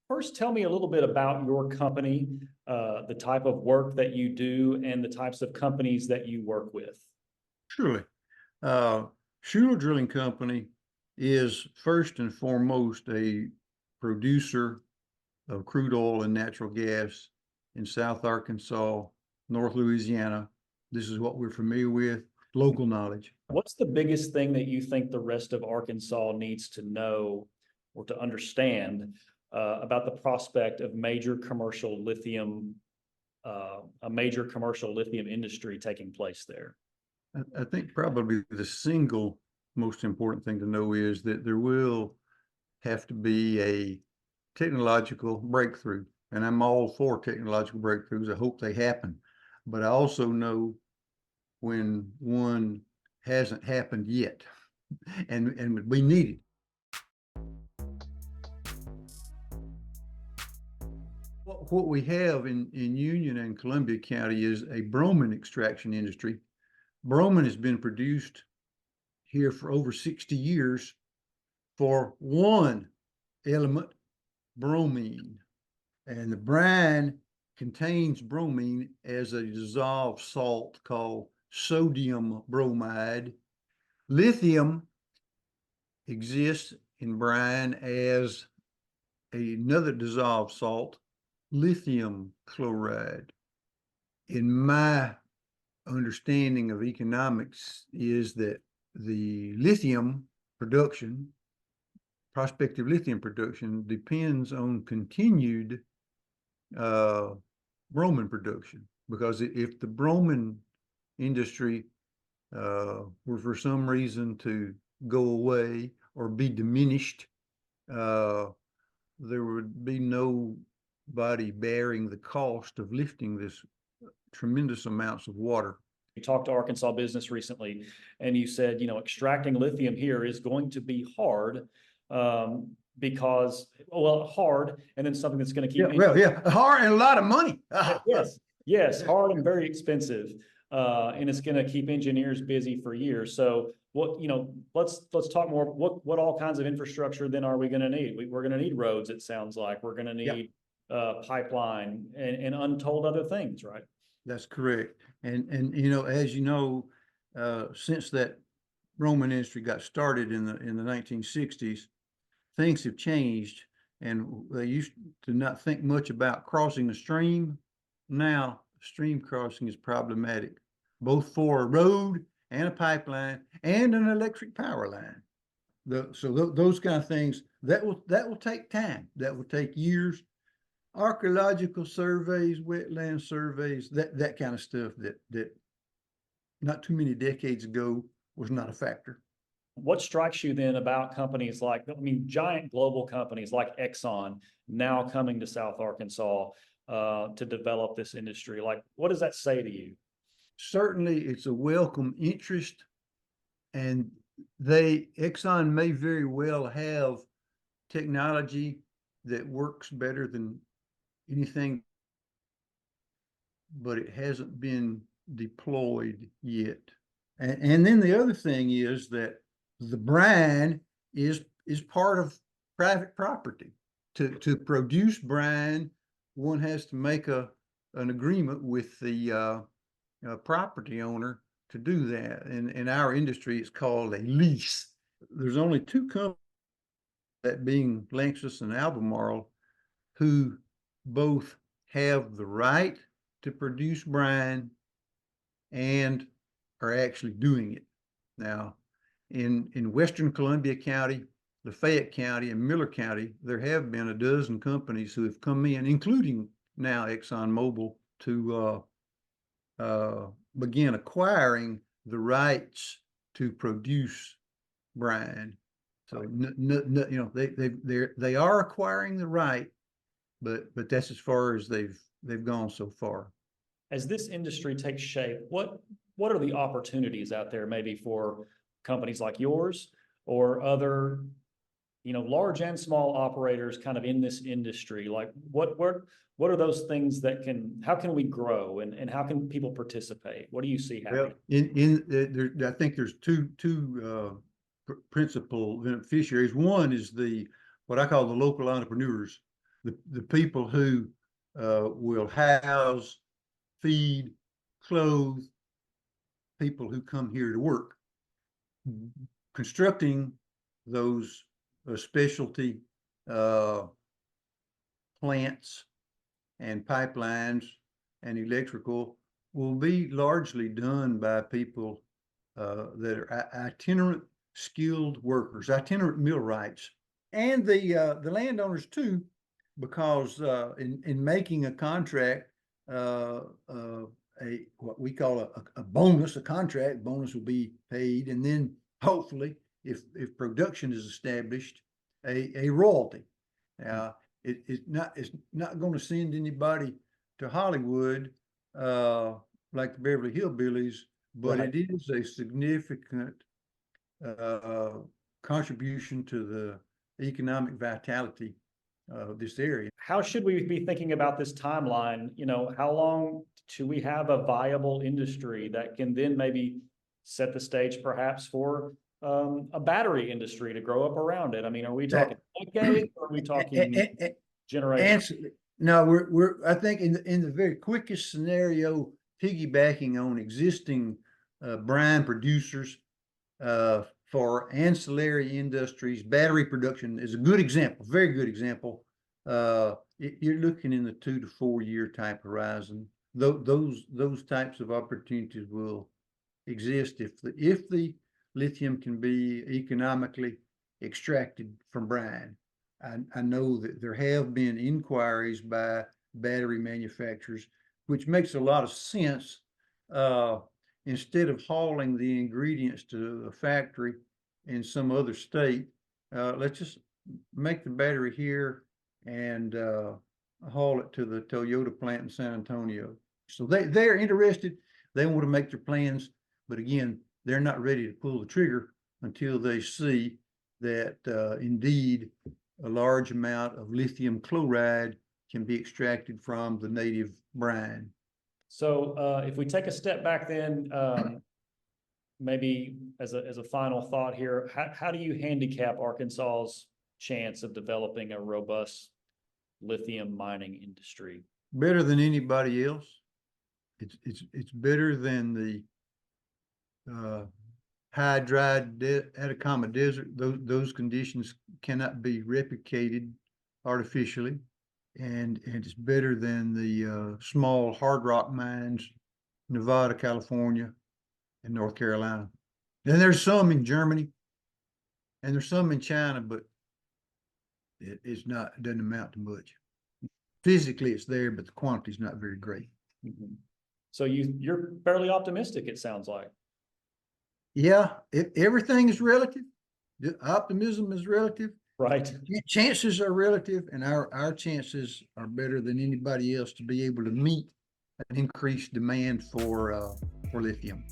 First, tell me a little bit about your company, the type of work that you do, and the types of companies that you work with. Surely. Schuler Drilling Company is first and foremost a producer of crude oil and natural gas in South Arkansas, North Louisiana. This is what we're familiar with, local knowledge. What's the biggest thing that you think the rest of Arkansas needs to know or to understand about the prospect of a major commercial lithium industry taking place there? I think probably the single most important thing to know is that there will have to be a technological breakthrough. And I'm all for technological breakthroughs. I hope they happen. But I also know when one hasn't happened yet, and we need it. What we have in Union and Columbia County is a bromine extraction industry. Bromine has been produced here for over 60 years for one element, bromine. And the brine contains bromine as a dissolved salt called sodium bromide. Lithium exists in brine as another dissolved salt, lithium chloride. In my understanding of economics is that the lithium production, prospective lithium production, depends on continued bromine production, because if the bromine industry were for some reason to go away or be diminished, there would be nobody bearing the cost of lifting this tremendous amounts of water. You talked to Arkansas Business recently, and you said, extracting lithium here is going to be hard because, hard, and then something that's going to keep. Hard and a lot of money. Yes, hard and very expensive, and it's going to keep engineers busy for years. So, let's talk more. What all kinds of infrastructure then are we going to need? We're going to need roads. It sounds like we're going to need pipeline and untold other things, right? That's correct. And as you know, since that bromine industry got started in the 1960s, things have changed, and they used to not think much about crossing a stream. Now, stream crossing is problematic, both for a road and a pipeline and an electric power line. Those kind of things that will take time. That will take years. Archaeological surveys, wetland surveys, that kind of stuff that not too many decades ago was not a factor. What strikes you then about companies like, giant global companies like Exxon now coming to South Arkansas to develop this industry? Like, what does that say to you? Certainly, it's a welcome interest, and Exxon may very well have technology that works better than anything, but it hasn't been deployed yet. And then the other thing is that the brine is part of private property. To produce brine, one has to make an agreement with the property owner to do that. And in our industry, it's called a lease. There's only two companies, that being Lanxess and Albemarle, who both have the right to produce brine and are actually doing it. Now, in Western Columbia County, Lafayette County, and Miller County, there have been a dozen companies who have come in, including now ExxonMobil, to begin acquiring the rights to produce brine. So they are acquiring the right, but that's as far as they've gone so far. As this industry takes shape, what are the opportunities out there maybe for companies like yours or other, large and small operators kind of in this industry? Like what are those things how can we grow and how can people participate? What do you see happening? Well, I think there's two principal beneficiaries. One is what I call the local entrepreneurs. the people who will house, feed, clothe people who come here to work. Constructing those specialty plants and pipelines and electrical will be largely done by people that are itinerant skilled workers, itinerant millwrights, and the landowners too, because in making a contract, what we call a bonus, a contract bonus will be paid, and then hopefully, if production is established, a royalty. It's not going to send anybody to Hollywood like the Beverly Hillbillies, but Right. it is a significant contribution to the economic vitality of this area. How should we be thinking about this timeline? You know, how long do we have a viable industry that can then maybe set the stage perhaps for a battery industry to grow up around it? I mean, are we talking decades or are we talking generations? No, we're I think in the very quickest scenario, piggybacking on existing brine producers for ancillary industries, battery production is a good example, very good example. You're looking in the 2 to 4 year type horizon. Those types of opportunities will exist if the lithium can be economically extracted from brine. I know that there have been inquiries by battery manufacturers, which makes a lot of sense. Instead of hauling the ingredients to a factory in some other state, let's just make the battery here and haul it to the Toyota plant in San Antonio. So they're interested. They want to make their plans, but again, they're not ready to pull the trigger until they see that indeed a large amount of lithium chloride can be extracted from the native brine. So if we take a step back then, maybe as a final thought here, how do you handicap Arkansas's chance of developing a robust lithium mining industry? Better than anybody else. It's better than the high, dry Atacama Desert. Those conditions cannot be replicated artificially, and it's better than the small hard rock mines, Nevada, California, and North Carolina. And there's some in Germany, and there's some in China, but it doesn't amount to much. Physically, it's there, but the quantity is not very great. Mm-hmm. So you're fairly optimistic, it sounds like. Yeah, everything is relative. The optimism is relative. Right. Chances are relative, and our chances are better than anybody else to be able to meet an increased demand for lithium.